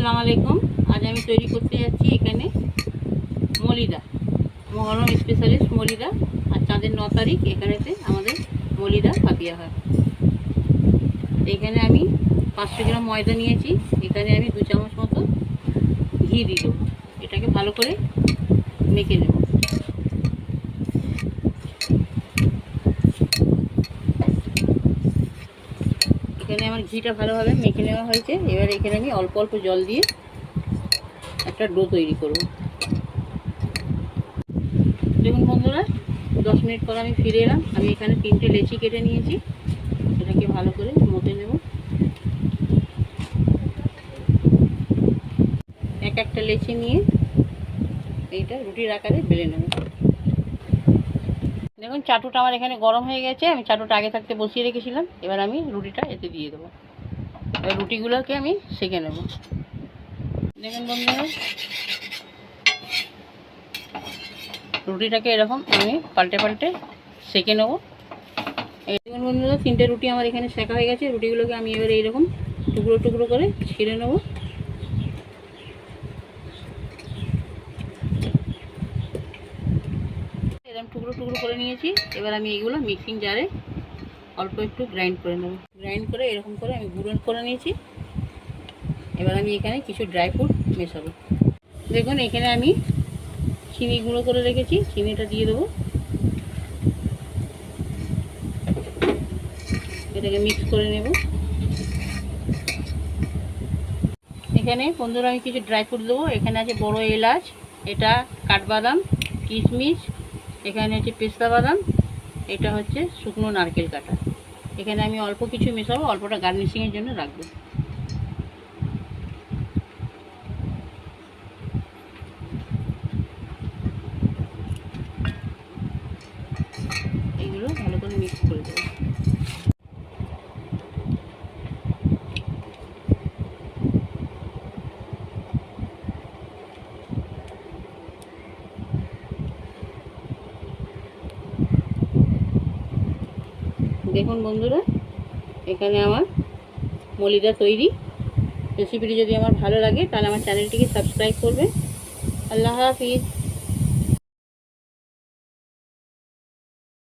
আসসালামু আলাইকুম। আজ আমি তৈরি করতে যাচ্ছি এখানে মলিদা, মহরম স্পেশালিস্ট মলিদা। আর চাঁদের 9 তারিখ এখানেতে আমাদের মলিদা ফাতিয়া হয়। এখানে আমি 500 গ্রাম ময়দা নিয়েছি। এখানে আমি 2 চামচ মতো ঘি দিল। এটাকে ভালো করে মেখে নেব। এখানে আমার ঘিটা ভালোভাবে মেখে নেওয়া হয়েছে। এবার এখানে আমি অল্প অল্প জল দিয়ে একটা ডো তৈরি করব। দেখুন বন্ধুরা, 10 মিনিট পর আমি ফিরে এলাম। আমি এখানে 3টে লেচি কেটে নিয়েছি। এটাকে ভালো করে মতে নেব। একটা লেচি নিয়ে এইটা রুটির আকারে বেলে নেব। দেখুন চাটুটা আমার এখানে গরম হয়ে গেছে। আমি চাটুটা আগে থাকতে বসিয়ে রেখেছিলাম। এবার আমি রুটিটা এতে দিয়ে দেবো। এবার রুটিগুলোকে আমি সেঁকে নেব। দেখুন বন্ধুরা, রুটিটাকে এরকম আমি পাল্টে পাল্টে সেঁকে নেব। দেখুন বন্ধুরা, 3টে রুটি আমার এখানে সেঁকা হয়ে গেছে। রুটিগুলোকে আমি এবার এইরকম টুকরো টুকরো করে ছিঁড়ে নেব। এরকম টুকরো টুকরো করে নিয়েছি। এবার আমি এগুলো মিক্সিং জারে অল্প একটু গ্রাইন্ড করে নেব। গ্রাইন্ড করে এরকম করে আমি গুঁড়ো করে নিয়েছি। এবার আমি এখানে কিছু ড্রাই ফ্রুট মেশাবো। দেখুন এখানে আমি চিনি গুঁড়ো করে রেখেছি, চিনিটা দিয়ে দেবো। এটাকে মিক্স করে নেব। এখানে বন্ধুরা আমি কিছু ড্রাই ফ্রুট দেবো। এখানে আছে বড় এলাচ, এটা কাঠবাদাম, কিশমিশ, এখানে হচ্ছে পেস্তা বাদাম, এটা হচ্ছে শুকনো নারকেল কাটা। এখানে আমি অল্প কিছু মেশাবো, অল্পটা গার্নিশিংয়ের জন্য রাখবো। এইগুলো ভালো করে মিক্স করে দেবো। দেখুন বন্ধুরা, এখানে আমার মলিদা তৈরি। রেসিপিটি যদি আমার ভালো লাগে তাহলে আমার চ্যানেলটিকে সাবস্ক্রাইব করবেন। আল্লাহ হাফিজ।